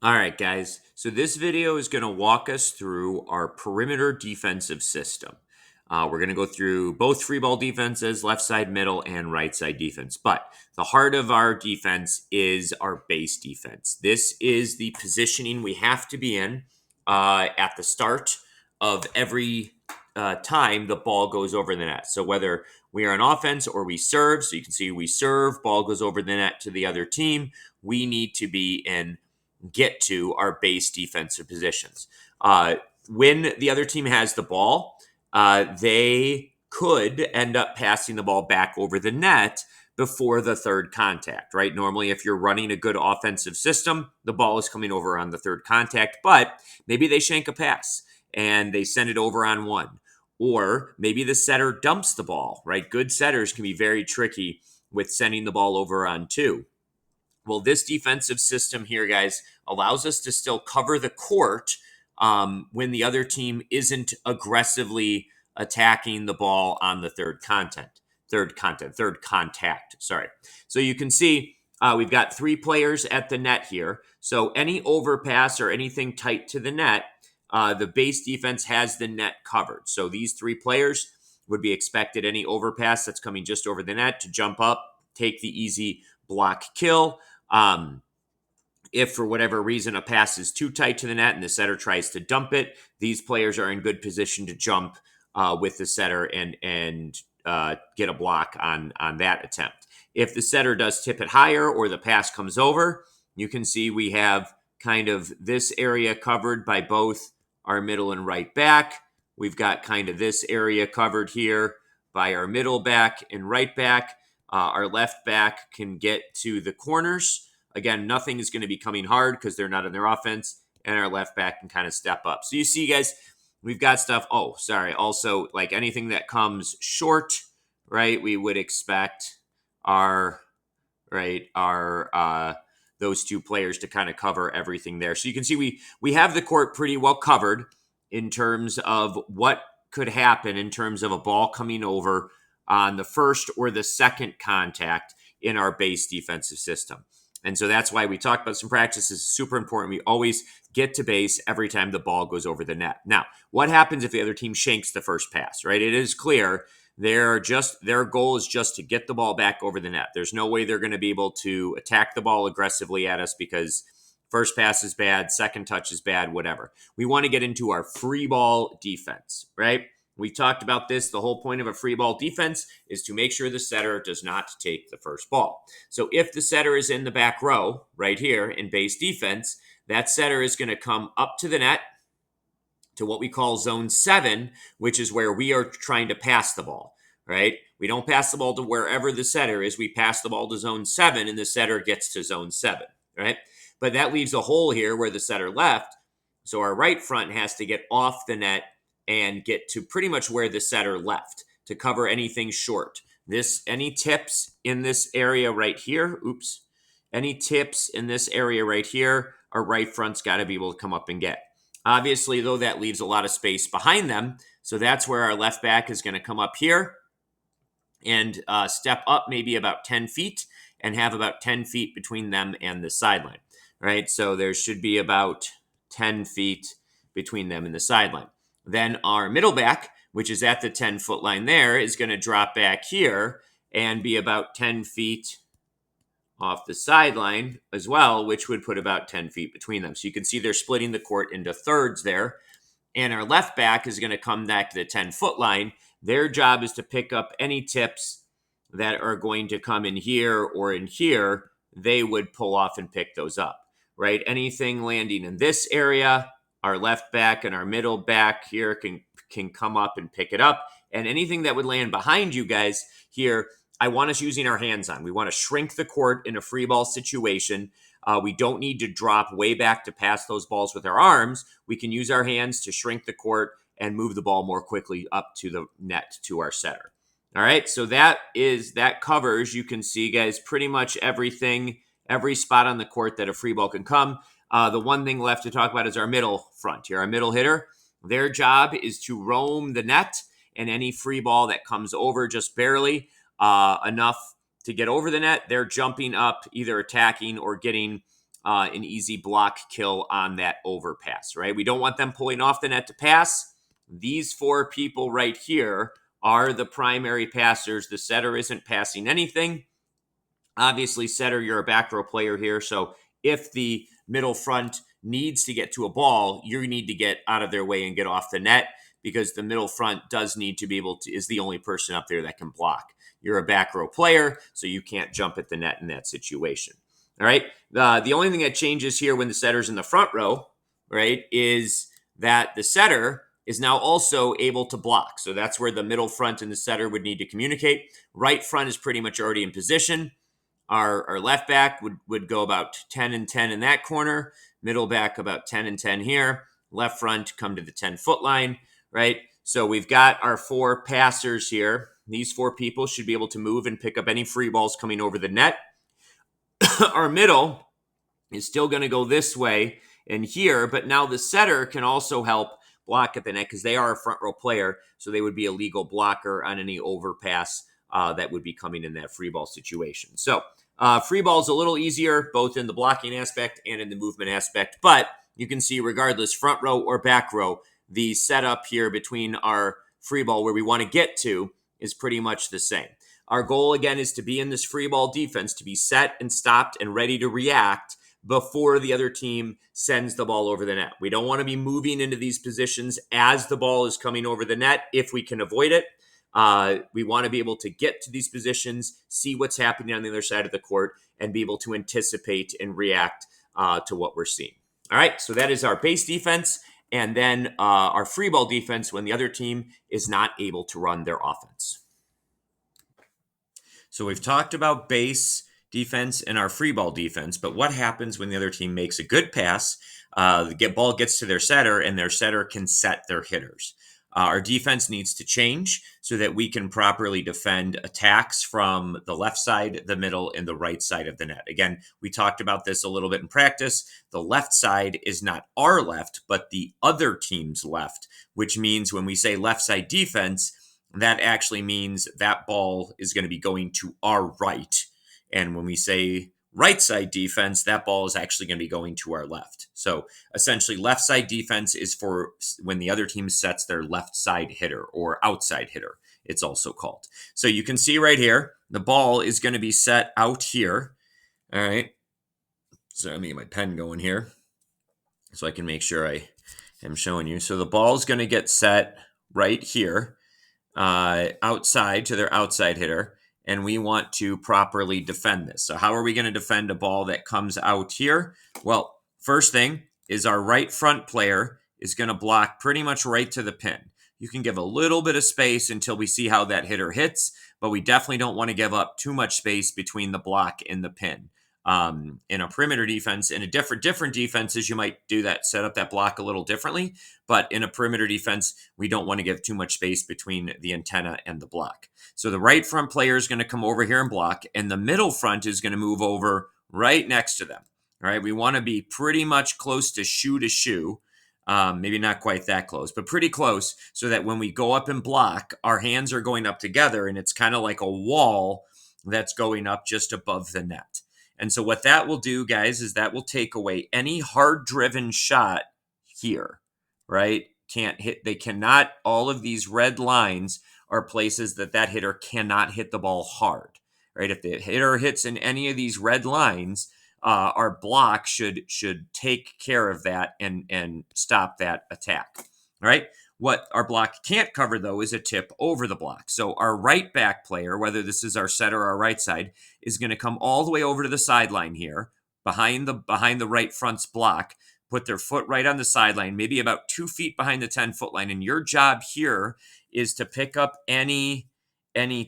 All right, guys. So this video is going to walk us through our perimeter defensive system. We're going to go through both free ball defenses, left side, middle, and right side defense. But the heart of our defense is our base defense. This is the positioning we have to be in at the start of every time the ball goes over the net. So whether we are on offense or we serve, so you can see we serve, ball goes over the net to the other team, we need to be in get to our base defensive positions. When the other team has the ball, they could end up passing the ball back over the net before the third contact, right? Normally, if you're running a good offensive system, the ball is coming over on the third contact, but maybe they shank a pass and they send it over on one. Or maybe the setter dumps the ball, right? Good setters can be very tricky with sending the ball over on two. Well, this defensive system here, guys, allows us to still cover the court when the other team isn't aggressively attacking the ball on the third contact. Sorry. So you can see we've got three players at the net here. So any overpass or anything tight to the net, the base defense has the net covered. So these three players would be expected any overpass that's coming just over the net to jump up, take the easy block kill. If for whatever reason a pass is too tight to the net and the setter tries to dump it, these players are in good position to jump with the setter and get a block on that attempt. If the setter does tip it higher or the pass comes over, you can see we have kind of this area covered by both our middle and right back. We've got kind of this area covered here by our middle back and right back. Our left back can get to the corners. Again, nothing is going to be coming hard because they're not in their offense, and our left back can kind of step up. So you see, guys, we've got stuff. Oh, sorry. Also, like anything that comes short, right? We would expect our those two players to kind of cover everything there. So you can see we have the court pretty well covered in terms of what could happen in terms of a ball coming over on the first or the second contact in our base defensive system. And so that's why we talked about some practices. Super important. We always get to base every time the ball goes over the net. Now, what happens if the other team shanks the first pass, right? It is clear their goal is just to get the ball back over the net. There's no way they're going to be able to attack the ball aggressively at us because first pass is bad, second touch is bad, whatever. We want to get into our free ball defense, right? We talked about this. The whole point of a free ball defense is to make sure the setter does not take the first ball. So if the setter is in the back row right here in base defense, that setter is going to come up to the net to what we call zone 7, which is where we are trying to pass the ball, right? We don't pass the ball to wherever the setter is. We pass the ball to zone 7 and the setter gets to zone 7, right? But that leaves a hole here where the setter left. So our right front has to get off the net and get to pretty much where the setter left to cover anything short. Any tips in this area right here, any tips in this area right here, our right front's got to be able to come up and get. Obviously, though, that leaves a lot of space behind them. So that's where our left back is going to come up here and step up maybe about 10 feet and have about 10 feet between them and the sideline, right? So there should be about 10 feet between them and the sideline. Then our middle back, which is at the 10-foot line there, is going to drop back here and be about 10 feet off the sideline as well, which would put about 10 feet between them. So you can see they're splitting the court into thirds there. And our left back is going to come back to the 10-foot line. Their job is to pick up any tips that are going to come in here or in here. They would pull off and pick those up, right? Anything landing in this area, our left back and our middle back here can come up and pick it up. And anything that would land behind you guys here, I want us using our hands on. We want to shrink the court in a free ball situation. We don't need to drop way back to pass those balls with our arms. We can use our hands to shrink the court and move the ball more quickly up to the net to our setter. All right, so that covers, you can see, guys, pretty much everything, every spot on the court that a free ball can come. The one thing left to talk about is our middle front here, our middle hitter. Their job is to roam the net, and any free ball that comes over just barely enough to get over the net, they're jumping up, either attacking or getting an easy block kill on that overpass, right? We don't want them pulling off the net to pass. These four people right here are the primary passers. The setter isn't passing anything. Obviously, setter, you're a back row player here. So if the middle front needs to get to a ball, you need to get out of their way and get off the net, because the middle front does need to be able to, is the only person up there that can block. You're a back row player, so you can't jump at the net in that situation. All right. The only thing that changes here when the setter's in the front row, right, is that the setter is now also able to block. So that's where the middle front and the setter would need to communicate. Right front is pretty much already in position. Our left back would go about 10 and 10 in that corner. Middle back about 10 and 10 here. Left front come to the 10-foot line, right? So we've got our four passers here. These four people should be able to move and pick up any free balls coming over the net. Our middle is still going to go this way and here, but now the setter can also help block at the net because they are a front row player, so they would be a legal blocker on any overpass that would be coming in that free ball situation. So free ball is a little easier, both in the blocking aspect and in the movement aspect, but you can see regardless, front row or back row, the setup here between our free ball where we want to get to is pretty much the same. Our goal, again, is to be in this free ball defense, to be set and stopped and ready to react before the other team sends the ball over the net. We don't want to be moving into these positions as the ball is coming over the net if we can avoid it. We want to be able to get to these positions, see what's happening on the other side of the court, and be able to anticipate and react to what we're seeing. All right, so that is our base defense, and then our free ball defense when the other team is not able to run their offense. So we've talked about base defense and our free ball defense, but what happens when the other team makes a good pass, the ball gets to their setter, and their setter can set their hitters? Our defense needs to change so that we can properly defend attacks from the left side, the middle, and the right side of the net. Again, we talked about this a little bit in practice. The left side is not our left, but the other team's left, which means when we say left side defense, that actually means that ball is going to be going to our right. And when we say right side defense, that ball is actually going to be going to our left. So essentially, left side defense is for when the other team sets their left side hitter, or outside hitter, it's also called. So you can see right here, the ball is going to be set out here. All right. So let me get my pen going here so I can make sure I am showing you. So the ball is going to get set right here, outside to their outside hitter, and we want to properly defend this. So how are we going to defend a ball that comes out here? Well, first thing is our right front player is going to block pretty much right to the pin. You can give a little bit of space until we see how that hitter hits, but we definitely don't want to give up too much space between the block and the pin. In a perimeter defense, in a different defenses, you might do that, set up that block a little differently. But in a perimeter defense, we don't want to give too much space between the antenna and the block. So the right front player is going to come over here and block, and the middle front is going to move over right next to them. All right, we want to be pretty much close to shoe. Maybe not quite that close, but pretty close, so that when we go up and block, our hands are going up together, and it's kind of like a wall that's going up just above the net. And so what that will do, guys, is that will take away any hard-driven shot here, right? Can't hit. They cannot. All of these red lines are places that hitter cannot hit the ball hard, right? If the hitter hits in any of these red lines, our block should take care of that and stop that attack, right? What our block can't cover, though, is a tip over the block. So our right back player, whether this is our setter or our right side, is going to come all the way over to the sideline here, behind the right front's block, put their foot right on the sideline, maybe about 2 feet behind the 10-foot line. And your job here is to pick up any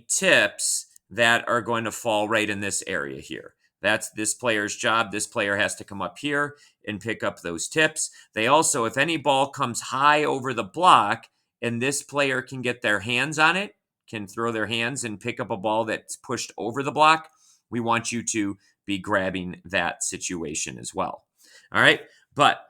tips that are going to fall right in this area here. That's this player's job. This player has to come up here and pick up those tips. They also, if any ball comes high over the block and this player can get their hands on it, can throw their hands and pick up a ball that's pushed over the block, we want you to be grabbing that situation as well. All right. But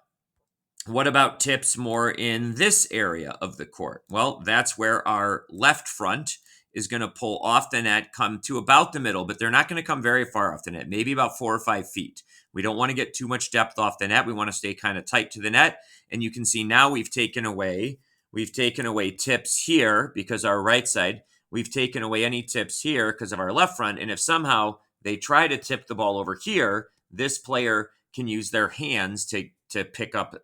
what about tips more in this area of the court? Well, that's where our left front is going to pull off the net, come to about the middle, but they're not going to come very far off the net, maybe about 4 or 5 feet. We don't want to get too much depth off the net. We want to stay kind of tight to the net. And you can see now we've taken away tips here because our right side, we've taken away any tips here because of our left front. And if somehow they try to tip the ball over here, this player can use their hands to pick up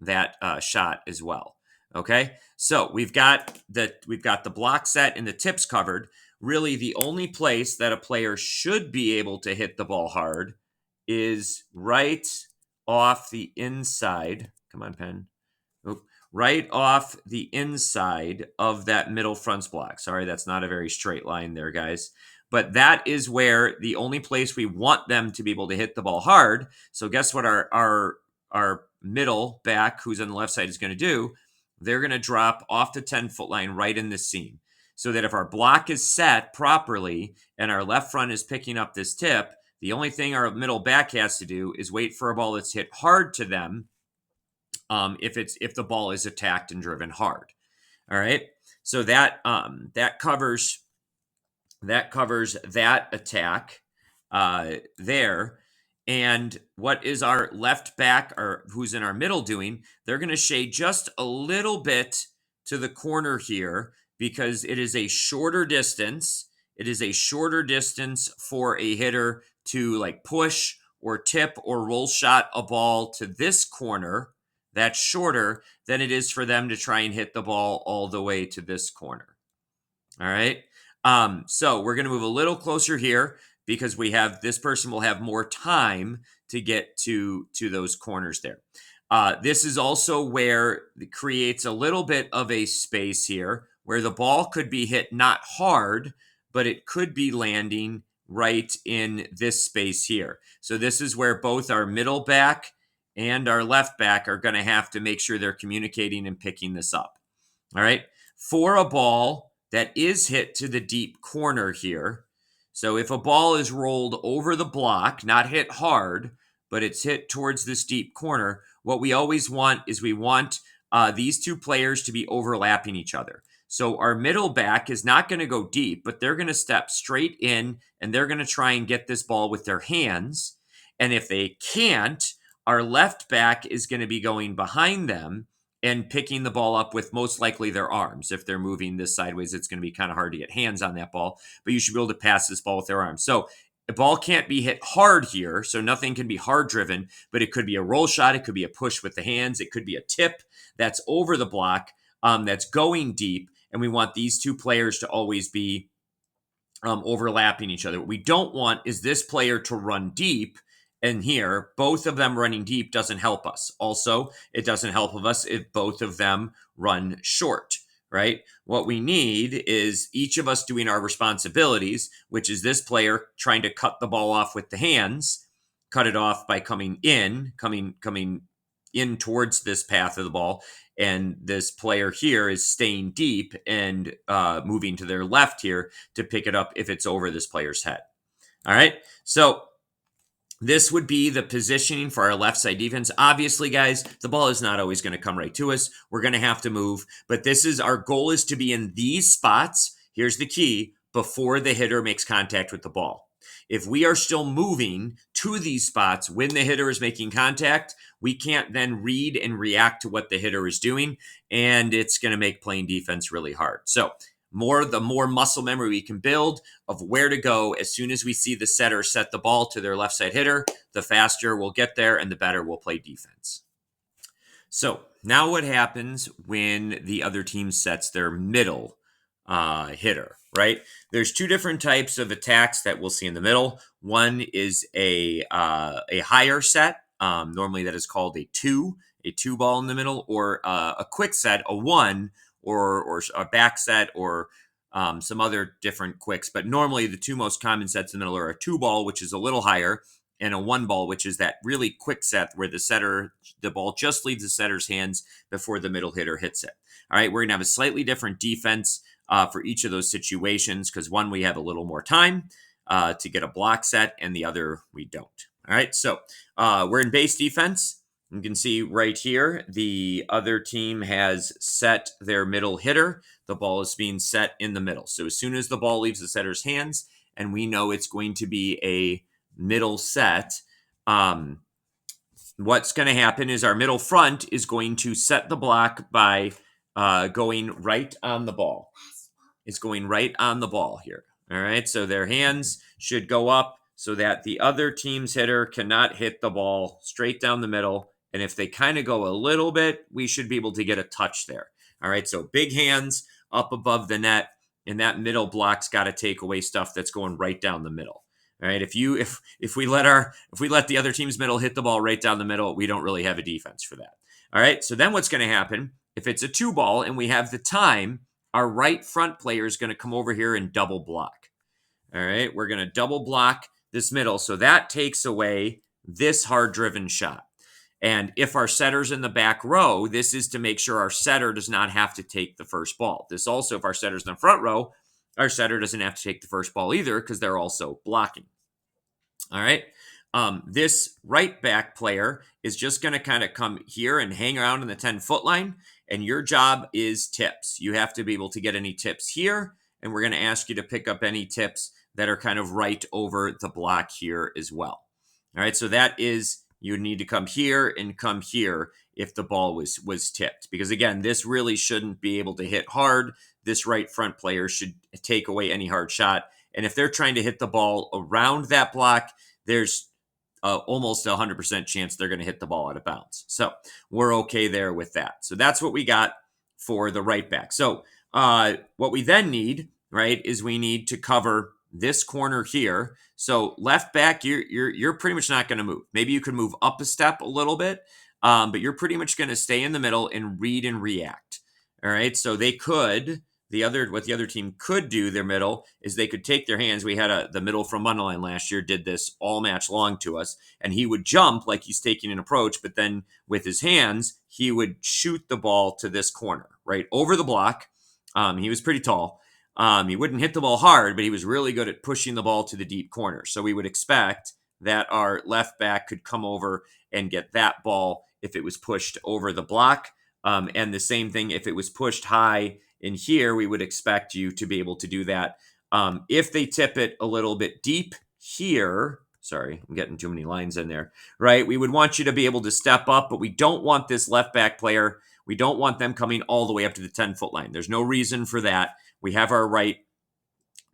that shot as well. Okay, so we've got the block set and the tips covered. Really, the only place that a player should be able to hit the ball hard is right off the inside. Come on, pen. Oop. Right off the inside of that middle fronts block. Sorry, that's not a very straight line there, guys. But that is where the only place we want them to be able to hit the ball hard. So guess what our middle back, who's on the left side, is going to do? They're going to drop off the 10-foot line right in this seam. So that if our block is set properly and our left front is picking up this tip, the only thing our middle back has to do is wait for a ball that's hit hard to them if the ball is attacked and driven hard. All right. So that covers that attack there. And what is our left back, or who's in our middle, doing? They're going to shade just a little bit to the corner here because it is a shorter distance. It is a shorter distance for a hitter to like push or tip or roll shot a ball to this corner. That's shorter than it is for them to try and hit the ball all the way to this corner. All right. So we're going to move a little closer here because this person will have more time to get to those corners there. This is also where it creates a little bit of a space here where the ball could be hit not hard, but it could be landing right in this space here. So this is where both our middle back and our left back are going to have to make sure they're communicating and picking this up. All right. For a ball that is hit to the deep corner here, so if a ball is rolled over the block, not hit hard, but it's hit towards this deep corner, what we always want is we want these two players to be overlapping each other. So our middle back is not going to go deep, but they're going to step straight in and they're going to try and get this ball with their hands. And if they can't, our left back is going to be going behind them and picking the ball up with most likely their arms. If they're moving this sideways, it's going to be kind of hard to get hands on that ball, but you should be able to pass this ball with their arms. So the ball can't be hit hard here, so nothing can be hard driven, but it could be a roll shot, it could be a push with the hands, it could be a tip that's over the block, that's going deep, and we want these two players to always be overlapping each other. What we don't want is this player to run deep, and here, both of them running deep doesn't help us. Also, it doesn't help us if both of them run short, right? What we need is each of us doing our responsibilities, which is this player trying to cut the ball off with the hands, cut it off by coming in towards this path of the ball. And this player here is staying deep and moving to their left here to pick it up if it's over this player's head. All right. So this would be the positioning for our left side defense. Obviously, guys, the ball is not always going to come right to us. We're going to have to move, but our goal is to be in these spots. Here's the key: before the hitter makes contact with the ball. If we are still moving to these spots when the hitter is making contact, we can't then read and react to what the hitter is doing, and it's going to make playing defense really hard. So the more muscle memory we can build of where to go as soon as we see the setter set the ball to their left side hitter, the faster we'll get there and the better we'll play defense. So now what happens when the other team sets their middle hitter, right? There's two different types of attacks that we'll see in the middle. One is a higher set. Normally that is called a two ball in the middle, or a quick set, a one, or a back set, or some other different quicks. But normally the two most common sets in the middle are a 2-ball, which is a little higher, and a 1-ball, which is that really quick set where the ball just leaves the setter's hands before the middle hitter hits it. All right, we're going to have a slightly different defense for each of those situations because one, we have a little more time to get a block set, and the other we don't. All right, so we're in base defense. You can see right here, the other team has set their middle hitter. The ball is being set in the middle. So as soon as the ball leaves the setter's hands, and we know it's going to be a middle set, what's going to happen is our middle front is going to set the block by going right on the ball. It's going right on the ball here. All right, so their hands should go up so that the other team's hitter cannot hit the ball straight down the middle. And if they kind of go a little bit, we should be able to get a touch there. All right, so big hands up above the net, and that middle block's got to take away stuff that's going right down the middle. All right, if we let the other team's middle hit the ball right down the middle, we don't really have a defense for that. All right, so then what's going to happen if it's a 2-ball and we have the time? Our right front player is going to come over here and double block. All right, we're going to double block this middle, so that takes away this hard-driven shot. And if our setter's in the back row, this is to make sure our setter does not have to take the first ball. This also, if our setter's in the front row, our setter doesn't have to take the first ball either because they're also blocking. All right. This right back player is just going to kind of come here and hang around in the 10-foot line, and your job is tips. You have to be able to get any tips here, and we're going to ask you to pick up any tips that are kind of right over the block here as well. All right, so that is, you need to come here and come here if the ball was tipped, because again, this really shouldn't be able to hit hard. This right front player should take away any hard shot, and if they're trying to hit the ball around that block, there's almost 100% chance they're going to hit the ball out of bounds. So we're okay there with that. So that's what we got for the right back. So what we then need, right, is we need to cover this corner here. So left back, you're pretty much not going to move. Maybe you could move up a step a little bit, but you're pretty much going to stay in the middle and read and react. All right. So they could. What the other team could do, their middle, is they could take their hands. We had the middle from Munderline last year did this all match long to us, and he would jump like he's taking an approach, but then with his hands, he would shoot the ball to this corner, right over the block. He was pretty tall. He wouldn't hit the ball hard, but he was really good at pushing the ball to the deep corner. So we would expect that our left back could come over and get that ball if it was pushed over the block. And the same thing if it was pushed high in here, we would expect you to be able to do that. If they tip it a little bit deep here, sorry, I'm getting too many lines in there, right? We would want you to be able to step up, but we don't want this left back player. We don't want them coming all the way up to the 10-foot line. There's no reason for that. We have our right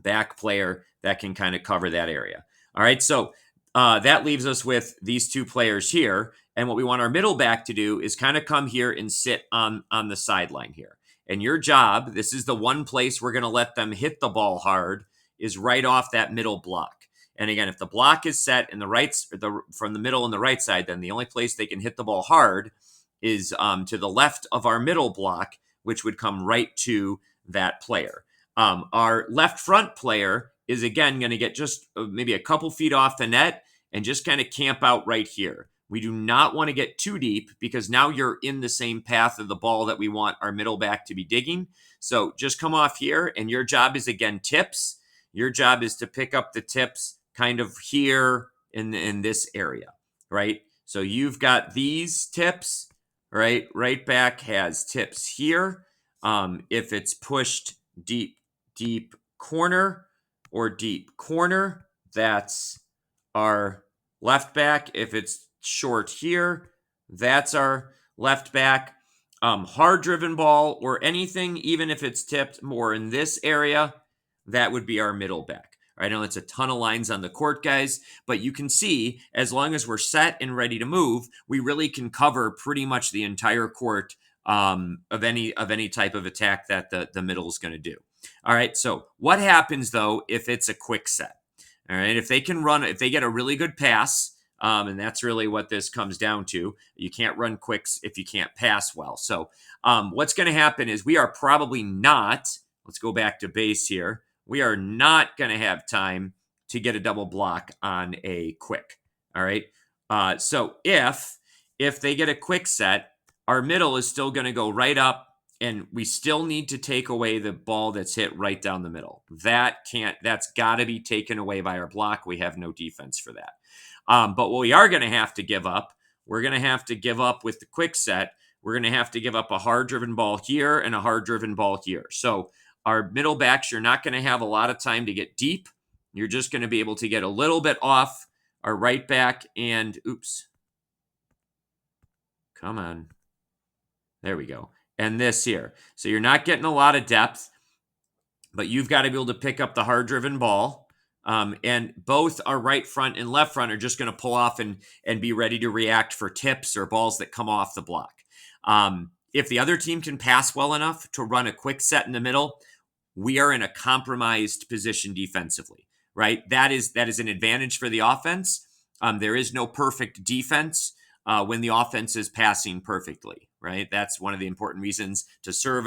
back player that can kind of cover that area. All right, so that leaves us with these two players here. And what we want our middle back to do is kind of come here and sit on the sideline here. And your job, this is the one place we're going to let them hit the ball hard, is right off that middle block. And again, if the block is set in from the middle and the right side, then the only place they can hit the ball hard is to the left of our middle block, which would come right to that player. Our left front player is again going to get just maybe a couple feet off the net and just kind of camp out right here. We do not want to get too deep because now you're in the same path of the ball that we want our middle back to be digging. So just come off here, and your job is, again, tips. Your job is to pick up the tips kind of here in this area, right? So you've got these tips, right? Right back has tips here. If it's pushed deep corner or deep corner, that's our left back. If it's short here, that's our left back. Hard driven ball or anything, even if it's tipped more in this area, that would be our middle back. I know it's a ton of lines on the court, guys, but you can see as long as we're set and ready to move, we really can cover pretty much the entire court of any type of attack that the middle is going to do. All right, so what happens though if it's a quick set? All right, if they get a really good pass, and that's really what this comes down to. You can't run quicks if you can't pass well. So what's going to happen is we are probably not, let's go back to base here. We are not going to have time to get a double block on a quick. All right. So if they get a quick set, our middle is still going to go right up, and we still need to take away the ball that's hit right down the middle. That's got to be taken away by our block. We have no defense for that. But what we are going to have to give up we're going to have to give up with the quick set. We're going to have to give up a hard-driven ball here and a hard-driven ball here. So our middle backs, you're not going to have a lot of time to get deep. You're just going to be able to get a little bit off our right back and, oops. Come on. There we go. And this here. So you're not getting a lot of depth, but you've got to be able to pick up the hard-driven ball. And both our right front and left front are just going to pull off and be ready to react for tips or balls that come off the block. If the other team can pass well enough to run a quick set in the middle, we are in a compromised position defensively, right? That is an advantage for the offense. There is no perfect defense when the offense is passing perfectly, right? That's one of the important reasons to serve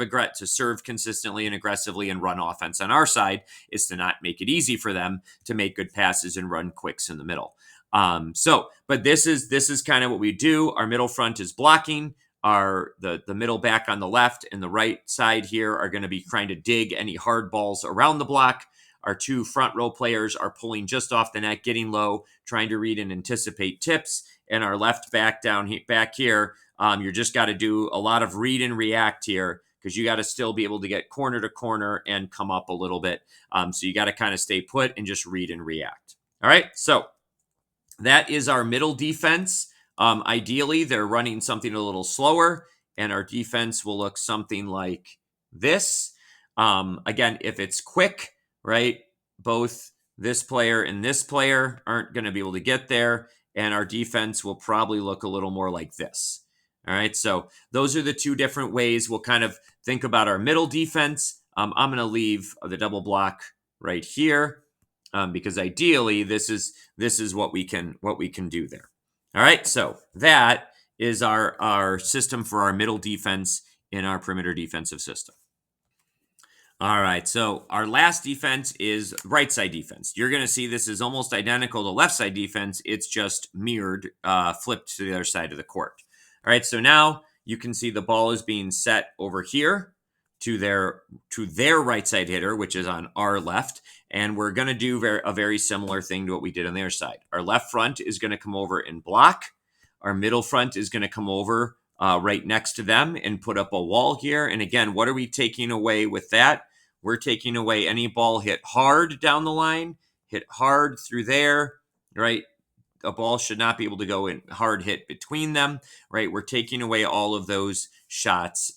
consistently and aggressively and run offense on our side is to not make it easy for them to make good passes and run quicks in the middle. But this is kind of what we do. Our middle front is blocking. The middle back on the left and the right side here are going to be trying to dig any hard balls around the block. Our two front row players are pulling just off the net, getting low, trying to read and anticipate tips. And our left back back here, you're just got to do a lot of read and react here because you got to still be able to get corner to corner and come up a little bit. So you got to kind of stay put and just read and react. All right, so that is our middle defense. Ideally, they're running something a little slower, and our defense will look something like this. Again, if it's quick, right, both this player and this player aren't going to be able to get there, and our defense will probably look a little more like this. All right, so those are the two different ways we'll kind of think about our middle defense. I'm going to leave the double block right here because ideally this is what we can do there. All right, so that is our system for our middle defense in our perimeter defensive system. All right, so our last defense is right side defense. You're going to see this is almost identical to left side defense. It's just mirrored, flipped to the other side of the court. All right, so now you can see the ball is being set over here to their right side hitter, which is on our left. And we're going to do a very similar thing to what we did on their side. Our left front is going to come over and block. Our middle front is going to come over right next to them and put up a wall here. And again, what are we taking away with that? We're taking away any ball hit hard down the line, hit hard through there, right? A ball should not be able to go in hard hit between them, right? We're taking away all of those shots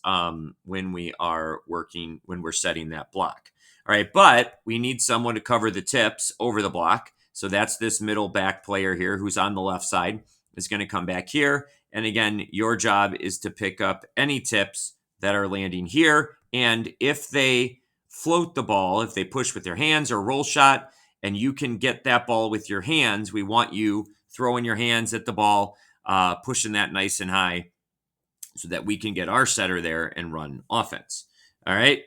when we're setting that block. All right, but we need someone to cover the tips over the block. So that's this middle back player here who's on the left side is going to come back here. And again, your job is to pick up any tips that are landing here. And if they float the ball, if they push with their hands or roll shot, and you can get that ball with your hands, we want you throwing your hands at the ball, pushing that nice and high so that we can get our setter there and run offense. All right.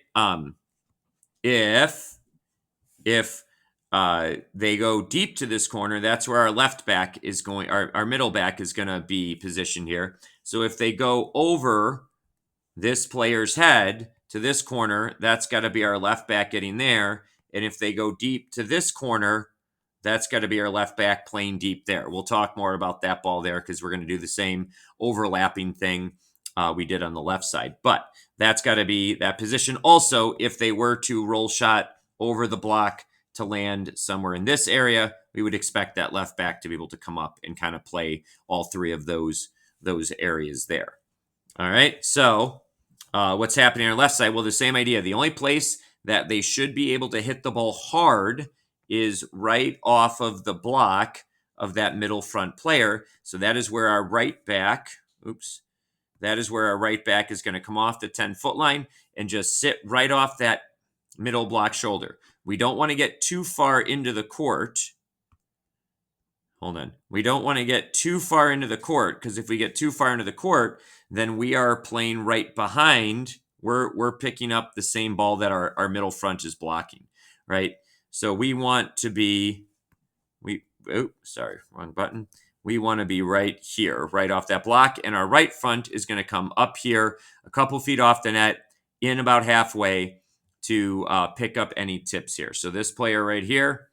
If they go deep to this corner, that's where our left back is going, our middle back is going to be positioned here. So if they go over this player's head to this corner, that's got to be our left back getting there. And if they go deep to this corner, that's got to be our left back playing deep there. We'll talk more about that ball there because we're going to do the same overlapping thing we did on the left side. But that's got to be that position. Also, if they were to roll shot over the block to land somewhere in this area, we would expect that left back to be able to come up and kind of play all three of those areas there. All right, so what's happening on our left side? Well, the same idea. The only place that they should be able to hit the ball hard is right off of the block of that middle front player. So that is where our right back, that is where our right back is going to come off the 10-foot line and just sit right off that middle block shoulder. We don't want to get too far into the court. Hold on. We don't want to get too far into the court because if we get too far into the court, then we are playing right behind. We're picking up the same ball that our middle front is blocking, right? So we want to be, wrong button. We want to be right here, right off that block. And our right front is going to come up here a couple feet off the net in about halfway to pick up any tips here. So this player right here,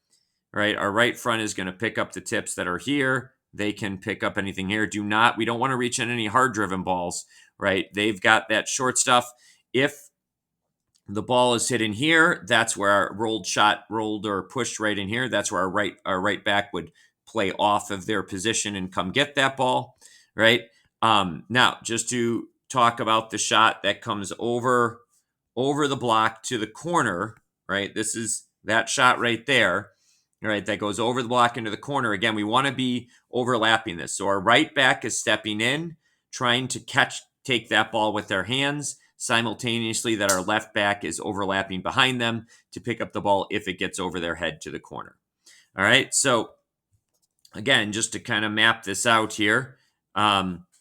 right, our right front is going to pick up the tips that are here. they can pick up anything here. We don't want to reach in any hard driven balls, right? They've got that short stuff. If the ball is hit in here, that's where our rolled or pushed right in here. That's where our right back would play off of their position and come get that ball, right? Now, just to talk about the shot that comes over the block to the corner, right? This is that shot right there, right? That goes over the block into the corner. Again, we want to be overlapping this. So our right back is stepping in, trying to take that ball with their hands, simultaneously that our left back is overlapping behind them to pick up the ball if it gets over their head to the corner. All right. So again, just to kind of map this out here,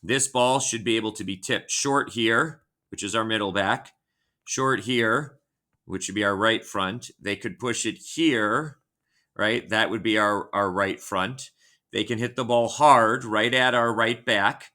this ball should be able to be tipped short here, which is our middle back, short here, which would be our right front. They could push it here, right? That would be our right front. They can hit the ball hard right at our right back.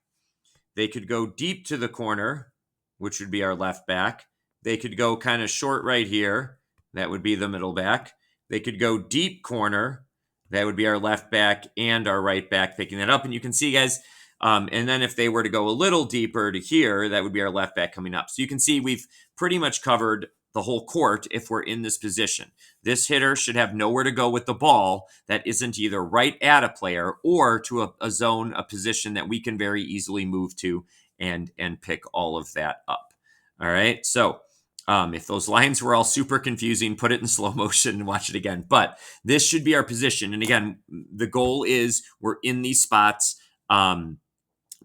They could go deep to the corner, which would be our left back. They could go kind of short right here. That would be the middle back. They could go deep corner. That would be our left back and our right back picking that up. And you can see, guys, and then if they were to go a little deeper to here, that would be our left back coming up. So you can see we've pretty much covered the whole court if we're in this position. This hitter should have nowhere to go with the ball that isn't either right at a player or to a zone, a position that we can very easily move to and pick all of that up. All right. So if those lines were all super confusing, put it in slow motion and watch it again. But this should be our position. And again, the goal is we're in these spots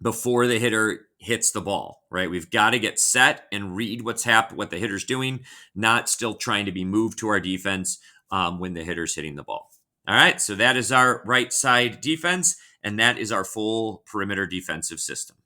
before the hitter hits the ball, right? We've got to get set and read what the hitter's doing, not still trying to be moved to our defense when the hitter's hitting the ball. All right, so that is our right side defense, and that is our full perimeter defensive system.